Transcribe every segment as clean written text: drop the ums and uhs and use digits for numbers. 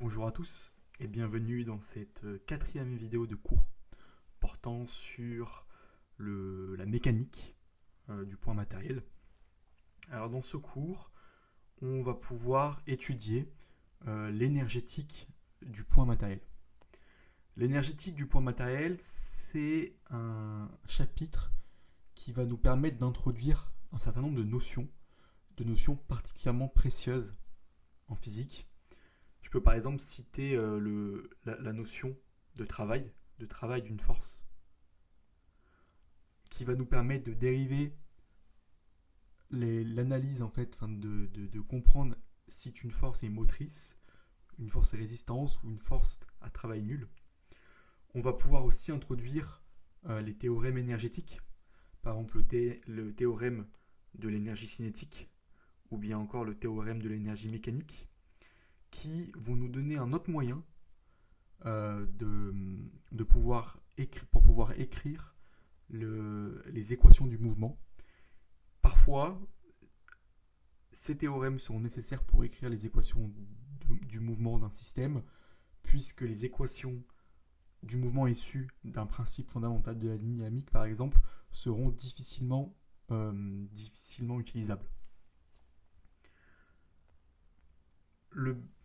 Bonjour à tous et bienvenue dans cette quatrième vidéo de cours portant sur la mécanique du point matériel. Alors dans ce cours, on va pouvoir étudier l'énergétique du point matériel. L'énergétique du point matériel, c'est un chapitre qui va nous permettre d'introduire un certain nombre de notions particulièrement précieuses en physique. Je peux par exemple citer la notion de travail d'une force, qui va nous permettre de dériver l'analyse, en fait, de comprendre si une force est motrice, une force de résistance ou une force à travail nul. On va pouvoir aussi introduire les théorèmes énergétiques, par exemple le théorème de l'énergie cinétique ou bien encore le théorème de l'énergie mécanique, qui vont nous donner un autre moyen de pouvoir écrire les équations du mouvement. Parfois, ces théorèmes sont nécessaires pour écrire les équations du mouvement d'un système, puisque les équations du mouvement issues d'un principe fondamental de la dynamique, par exemple, seront difficilement utilisables.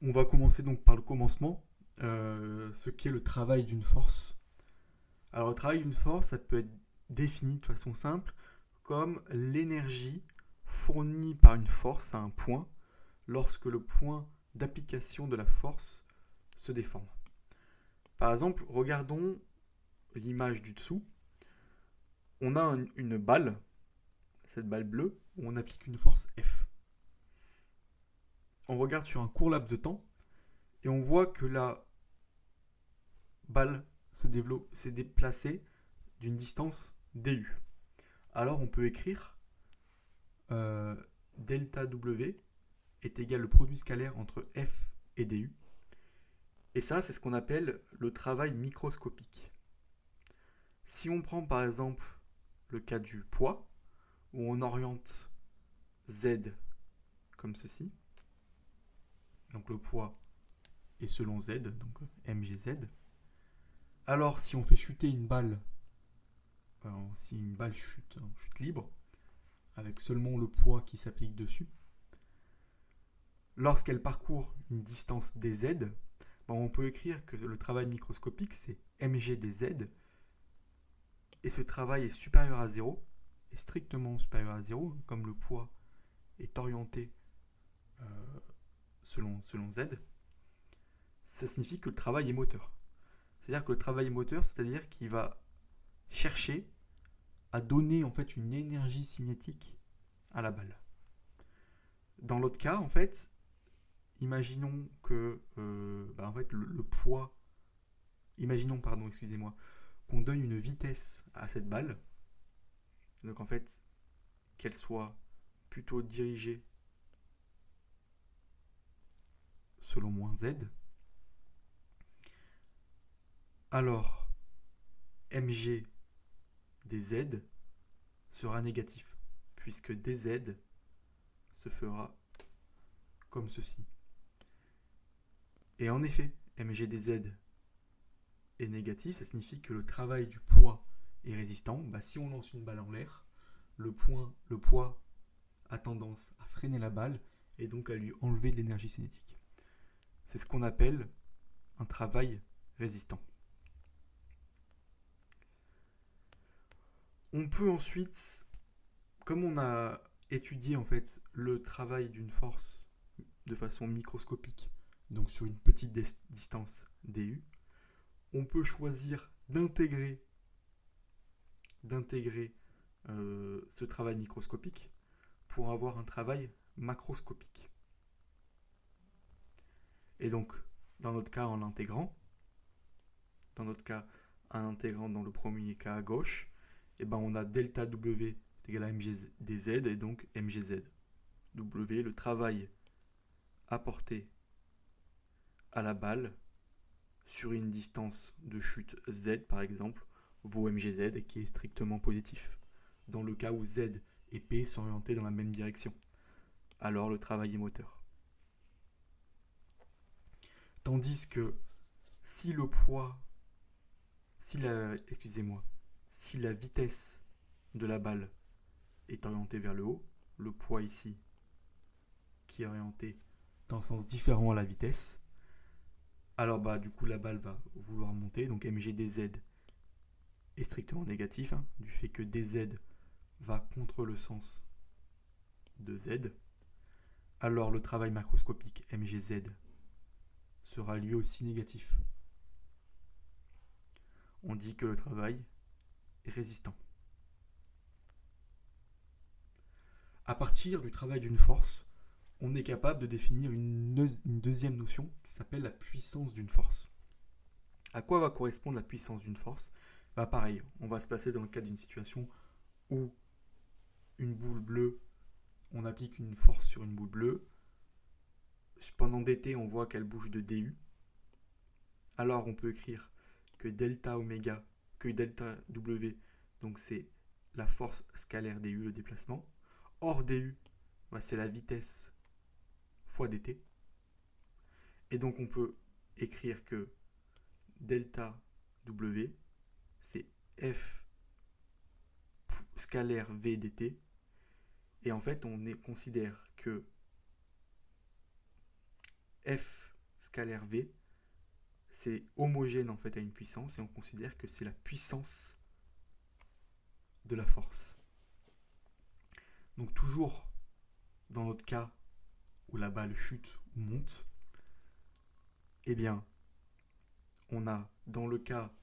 On va commencer donc par le commencement, ce qu'est le travail d'une force. Alors le travail d'une force, ça peut être défini de façon simple comme l'énergie fournie par une force à un point lorsque le point d'application de la force se déforme. Par exemple, regardons l'image du dessous. On a une balle, cette balle bleue, où on applique une force F. On regarde sur un court laps de temps et on voit que la balle s'est déplacée d'une distance du. Alors on peut écrire delta W est égal au produit scalaire entre F et du. Et ça, c'est ce qu'on appelle le travail microscopique. Si on prend par exemple le cas du poids, où on oriente Z comme ceci, donc le poids est selon Z, donc mgz. Alors si on fait chuter une balle, si une balle chute libre, avec seulement le poids qui s'applique dessus, lorsqu'elle parcourt une distance dz, on peut écrire que le travail microscopique c'est mg dz, et ce travail est supérieur à 0, est strictement supérieur à 0, comme le poids est orienté selon z, ça signifie que le travail est moteur. C'est-à-dire que le travail est moteur, c'est-à-dire qu'il va chercher à donner en fait une énergie cinétique à la balle. Dans l'autre cas, en fait, imaginons que en fait, le poids, qu'on donne une vitesse à cette balle, donc en fait, qu'elle soit plutôt dirigée selon moins z, alors mg dz sera négatif, puisque dz se fera comme ceci. Et en effet, mg dz est négatif, ça signifie que le travail du poids est résistant. Si on lance une balle en l'air, le poids a tendance à freiner la balle et donc à lui enlever de l'énergie cinétique. C'est ce qu'on appelle un travail résistant. On peut ensuite, comme on a étudié en fait le travail d'une force de façon microscopique, donc sur une petite distance du, on peut choisir d'intégrer ce travail microscopique pour avoir un travail macroscopique. Et donc, dans notre cas, en l'intégrant, dans le premier cas à gauche, on a delta W est égal à mg dz et donc mgz. W, le travail apporté à la balle sur une distance de chute z par exemple, vaut mgz qui est strictement positif. Dans le cas où z et p sont orientés dans la même direction, alors le travail est moteur. Tandis que si le poids, si la vitesse de la balle est orientée vers le haut, le poids ici qui est orienté dans un sens différent à la vitesse, alors du coup la balle va vouloir monter, donc mg dz est strictement négatif, du fait que dz va contre le sens de z, alors le travail macroscopique mgz sera lui aussi négatif. On dit que le travail est résistant. À partir du travail d'une force, on est capable de définir une deuxième notion qui s'appelle la puissance d'une force. À quoi va correspondre la puissance d'une force ? Pareil, on va se placer dans le cadre d'une situation où une boule bleue, on applique une force sur une boule bleue. Pendant dt, on voit qu'elle bouge de du. Alors on peut écrire que delta oméga, que delta w, donc c'est la force scalaire du, le déplacement. Or du, c'est la vitesse fois dt. Et donc on peut écrire que delta w, c'est f scalaire v dt. Et en fait, on considère que f scalaire v, c'est homogène en fait à une puissance, et on considère que c'est la puissance de la force. Donc toujours dans notre cas où la balle chute ou monte, eh bien, on a dans le cas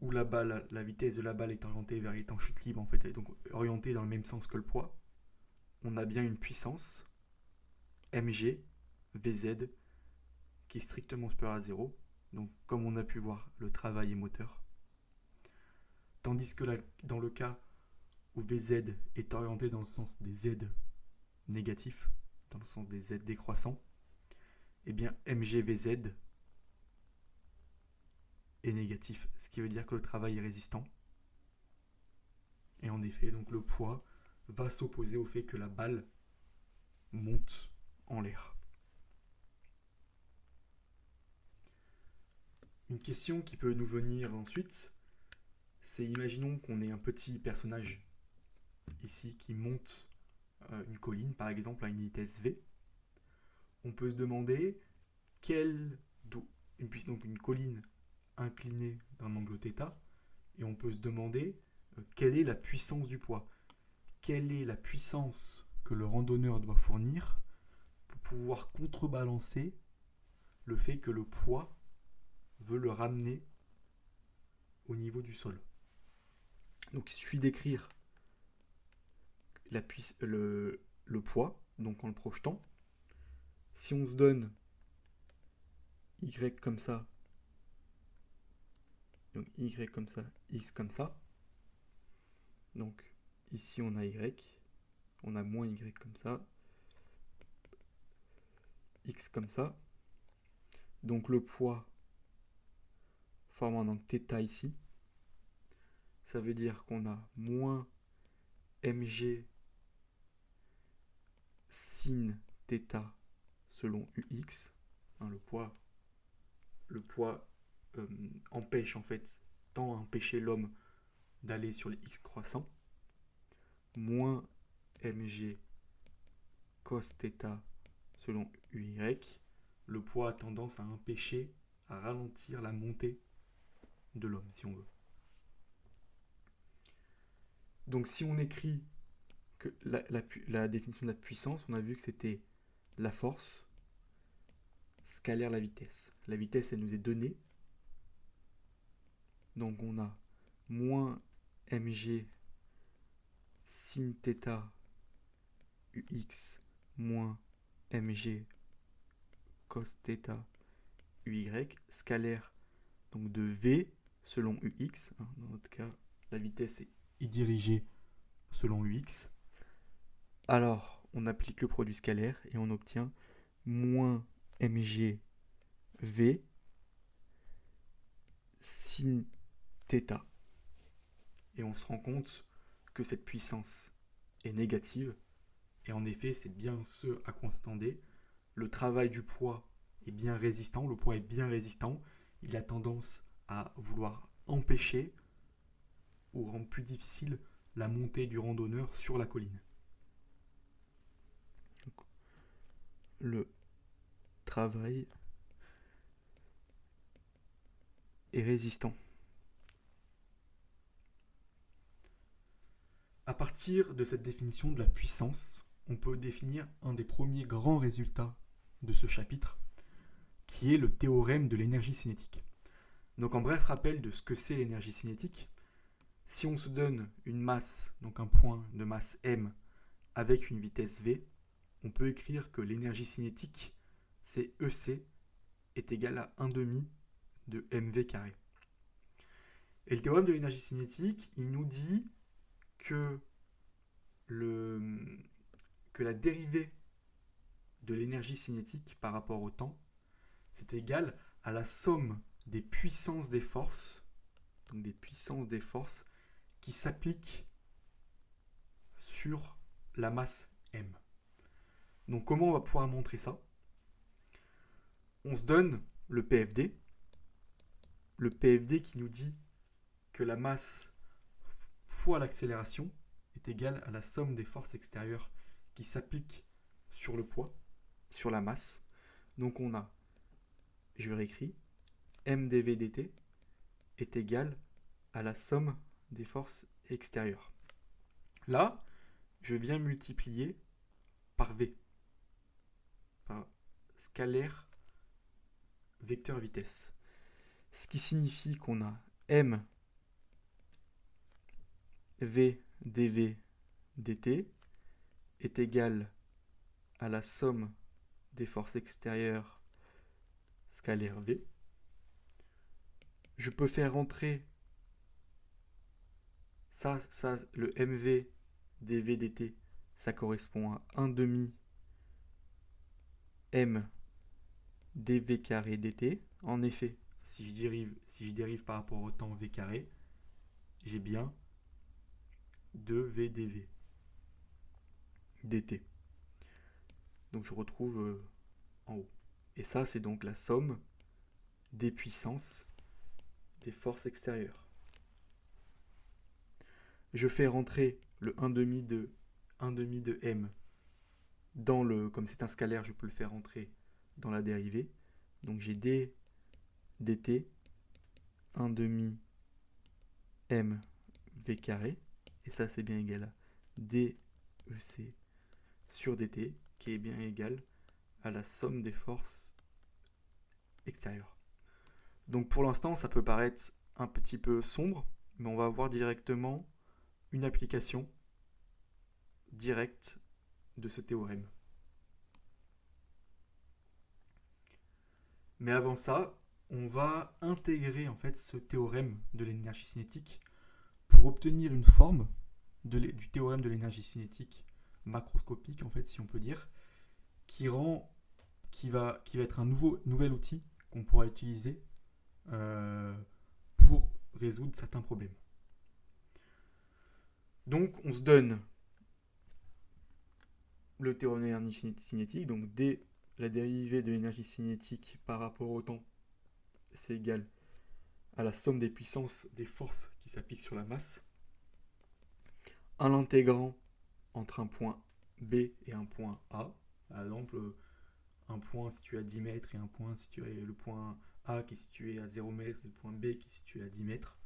où la vitesse de la balle est orientée vers étant chute libre en fait, et donc orientée dans le même sens que le poids, on a bien une puissance mg vz qui est strictement supérieure à 0. Donc comme on a pu voir, le travail est moteur. Tandis que dans le cas où vz est orienté dans le sens des z négatifs, dans le sens des z décroissants, eh bien mg vz est négatif, ce qui veut dire que le travail est résistant. Et en effet, donc le poids va s'opposer au fait que la balle monte en l'air. Une question qui peut nous venir ensuite, c'est imaginons qu'on ait un petit personnage ici qui monte une colline, par exemple à une vitesse v. On peut se demander donc une colline inclinée d'un angle θ, et on peut se demander quelle est la puissance du poids. Quelle est la puissance que le randonneur doit fournir pour pouvoir contrebalancer le fait que le poids veut le ramener au niveau du sol. Donc il suffit d'écrire le poids, donc en le projetant. Si on se donne y comme ça, donc y comme ça, x comme ça, donc ici on a y, on a moins y comme ça, x comme ça, donc le poids formant un angle θ ici, ça veut dire qu'on a moins mg sin θ selon ux, le poids empêche en fait, tend à empêcher l'homme d'aller sur les x croissants, moins mg cos θ selon uy, le poids a tendance à empêcher, à ralentir la montée de l'homme, si on veut. Donc si on écrit que la définition de la puissance, on a vu que c'était la force scalaire la vitesse. La vitesse, elle nous est donnée. Donc on a moins mg sin θ ux moins mg cos θ uy, scalaire donc de v selon ux. Dans notre cas, la vitesse est dirigée selon ux. Alors, on applique le produit scalaire et on obtient moins mg v sin θ. Et on se rend compte que cette puissance est négative. Et en effet, c'est bien ce à quoi on s'attendait. Le travail du poids est bien résistant, le poids est bien résistant, il a tendance à vouloir empêcher ou rendre plus difficile la montée du randonneur sur la colline. Le travail est résistant. À partir de cette définition de la puissance, on peut définir un des premiers grands résultats de ce chapitre, qui est le théorème de l'énergie cinétique. Donc en bref rappel de ce que c'est l'énergie cinétique, si on se donne une masse, donc un point de masse m, avec une vitesse v, on peut écrire que l'énergie cinétique, c'est EC, est égal à 1 demi de mv carré. Et le théorème de l'énergie cinétique, il nous dit que la dérivée de l'énergie cinétique par rapport au temps, c'est égal à la somme des puissances des forces, donc des puissances des forces qui s'appliquent sur la masse m. Donc comment on va pouvoir montrer ça? On se donne le PFD qui nous dit que la masse fois l'accélération est égale à la somme des forces extérieures qui s'appliquent sur le poids, sur la masse. Donc on a, je réécris, mdv dt est égal à la somme des forces extérieures. Là, je viens multiplier par v, par scalaire vecteur vitesse. Ce qui signifie qu'on a m v dv dt est égal à la somme des forces extérieures scalaire v. Je peux faire rentrer ça, le mv dv dt, ça correspond à 1 demi m dv carré dt. En effet, si je dérive par rapport au temps v carré, j'ai bien 2v dv dt. Donc je retrouve en haut. Et ça, c'est donc la somme des puissances des forces extérieures. Je fais rentrer le 1 demi de m dans le, comme c'est un scalaire, je peux le faire rentrer dans la dérivée. Donc j'ai d dt 1 demi m v carré, et ça c'est bien égal à dec sur dt, qui est bien égal à la somme des forces extérieures. Donc pour l'instant, ça peut paraître un petit peu sombre, mais on va voir directement une application directe de ce théorème. Mais avant ça, on va intégrer en fait ce théorème de l'énergie cinétique pour obtenir une forme du théorème de l'énergie cinétique macroscopique, en fait, si on peut dire, qui va être un nouvel outil qu'on pourra utiliser pour résoudre certains problèmes. Donc on se donne le théorème de l'énergie cinétique, donc la dérivée de l'énergie cinétique par rapport au temps, c'est égal à la somme des puissances des forces qui s'appliquent sur la masse, en l'intégrant entre un point B et un point A. Par exemple, un point situé à 10 mètres et un point situé, le point A qui est situé à 0 mètres et le point B qui est situé à 10 mètres.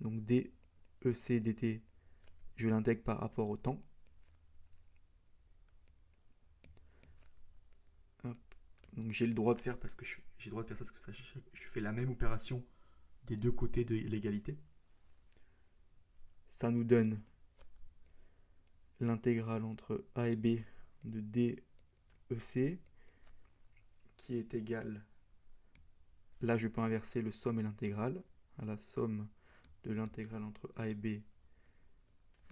Donc dEC dt, je l'intègre par rapport au temps. Donc j'ai le droit de faire ça parce que je fais la même opération des deux côtés de l'égalité. Ça nous donne l'intégrale entre A et B de DEC qui est égale, là je peux inverser le somme et l'intégrale, à la somme de l'intégrale entre A et B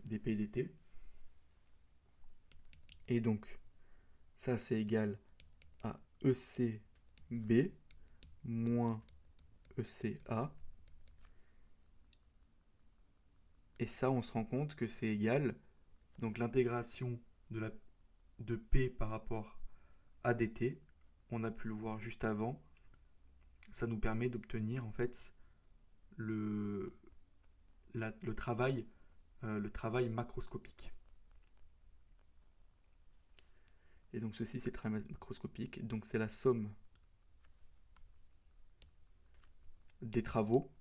dP dt. Et donc ça c'est égal à ECB moins ECA. Et ça, on se rend compte que c'est égal, donc l'intégration de P par rapport à dt, on a pu le voir juste avant, ça nous permet d'obtenir en fait le travail macroscopique. Et donc ceci c'est le travail macroscopique, donc c'est la somme des travaux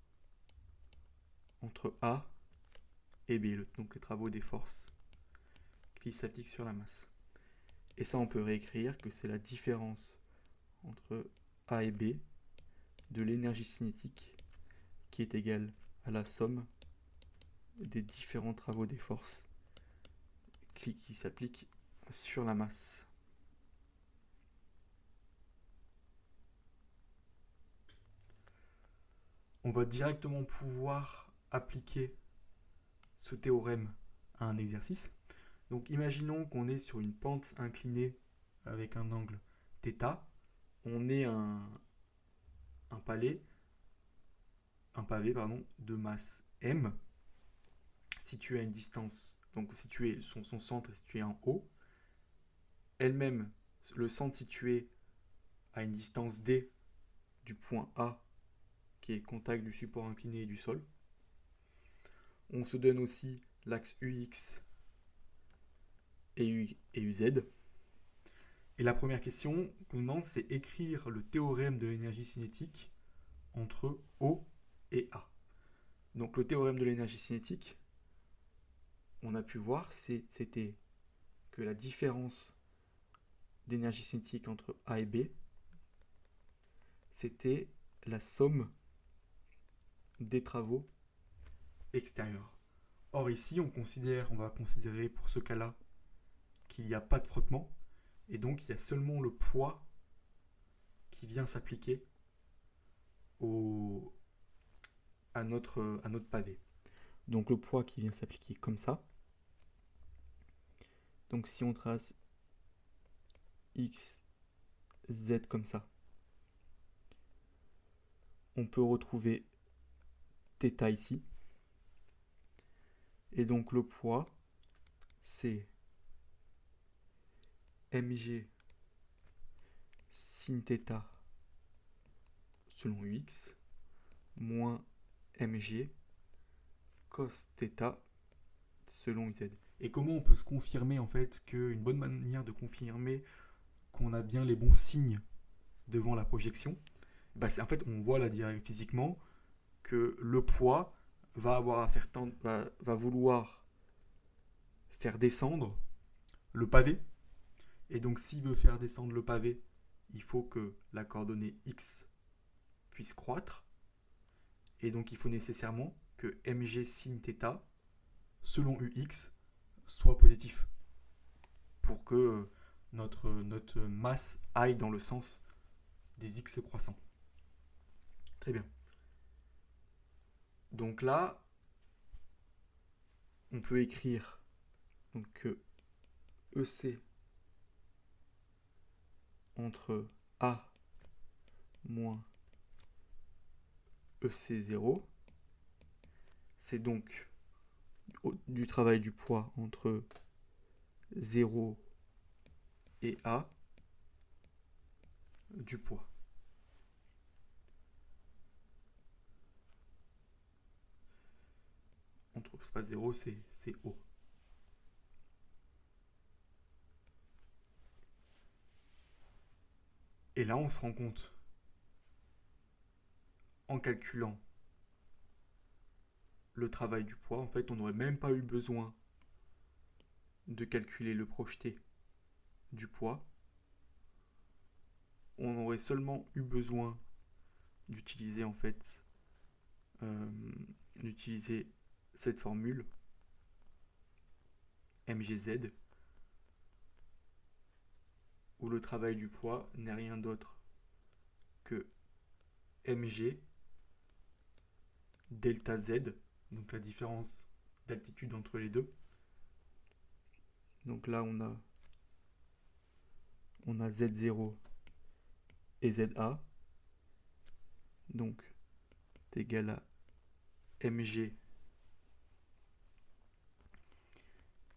entre A et B, donc les travaux des forces qui s'appliquent sur la masse. Et ça on peut réécrire que c'est la différence entre A et B de l'énergie cinétique qui est égale à la somme des différents travaux des forces qui s'appliquent sur la masse. On va directement pouvoir appliquer ce théorème à un exercice. Donc imaginons qu'on est sur une pente inclinée avec un angle θ. On est un pavé de masse m situé à une distance, donc son centre est situé en haut. Elle-même, le centre situé à une distance d du point A qui est le contact du support incliné et du sol. On se donne aussi l'axe UX et UZ. Et la première question qu'on demande, c'est écrire le théorème de l'énergie cinétique entre O et A. Donc le théorème de l'énergie cinétique, on a pu voir, c'était que la différence d'énergie cinétique entre A et B, c'était la somme des travaux extérieurs. Or ici, on va considérer pour ce cas-là qu'il n'y a pas de frottement, et donc il y a seulement le poids qui vient s'appliquer à notre pavé. Donc le poids qui vient s'appliquer comme ça. Donc si on trace X, Z comme ça, on peut retrouver θ ici. Et donc le poids, c'est mg sin θ selon Ux moins mg cos θ selon UZ. Et comment on peut se confirmer en fait qu'une bonne manière de confirmer qu'on a bien les bons signes devant la projection, c'est en fait on voit là physiquement que le poids va vouloir faire descendre le pavé. Et donc s'il veut faire descendre le pavé, il faut que la coordonnée x puisse croître. Et donc il faut nécessairement que mg sin θ selon ux soit positif pour que notre masse aille dans le sens des x croissants. Très bien. Donc là, on peut écrire donc, que EC entre A moins EC0, c'est donc du travail du poids entre 0 et A du poids. Entre espace 0, c'est O. Et là, on se rend compte, en calculant le travail du poids, en fait, on n'aurait même pas eu besoin de calculer le projeté du poids. On aurait seulement eu besoin d'utiliser en fait d'utiliser cette formule mgz où le travail du poids n'est rien d'autre que mg delta z, donc la différence d'altitude entre les deux. Donc là on a z0 et za, donc c'est égal à mg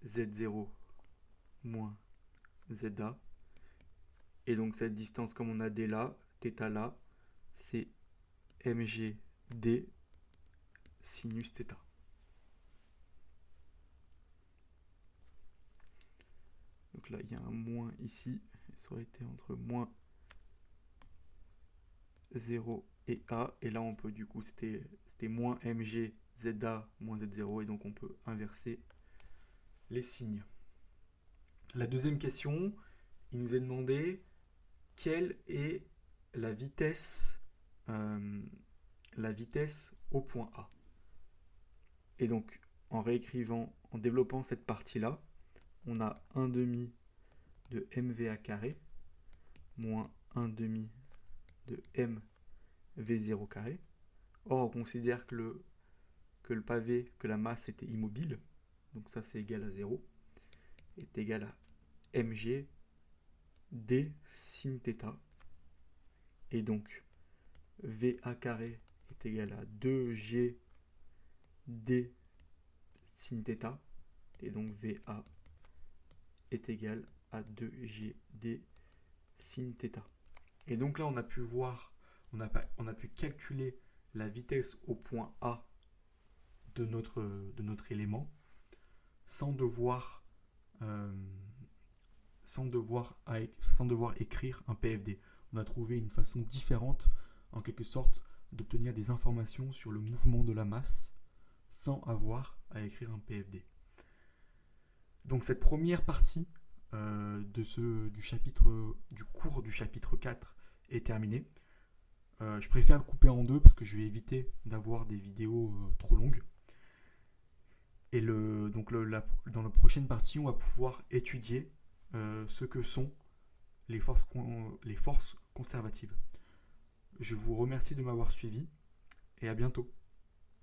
z0 moins za, Et donc cette distance, comme on a d là, θ là, c'est mg d sinus θ. Donc là, il y a un moins ici. Ça aurait été entre moins 0 et A. Et là, on peut, du coup, c'était moins mg za moins z0. Et donc, on peut inverser les signes. La deuxième question, il nous est demandé quelle est la vitesse au point A. Et donc, en réécrivant, en développant cette partie-là, on a 1 demi de mva carré moins 1 demi de mv0 carré. Or, on considère que le pavé, que la masse était immobile, donc ça c'est égal à 0, est égal à mg d sin θ. Et donc, va carré est égal à 2g d sin θ. Et donc, va est égal à 2g d sin θ. Et donc là, on a pu voir, on a pu calculer la vitesse au point A de notre élément sans devoir écrire un PFD. On a trouvé une façon différente, en quelque sorte, d'obtenir des informations sur le mouvement de la masse sans avoir à écrire un PFD. Donc cette première partie du cours du chapitre 4 est terminée. Je préfère le couper en deux parce que je vais éviter d'avoir des vidéos trop longues. Et dans la prochaine partie, on va pouvoir étudier ce que sont les forces conservatives. Je vous remercie de m'avoir suivi et à bientôt.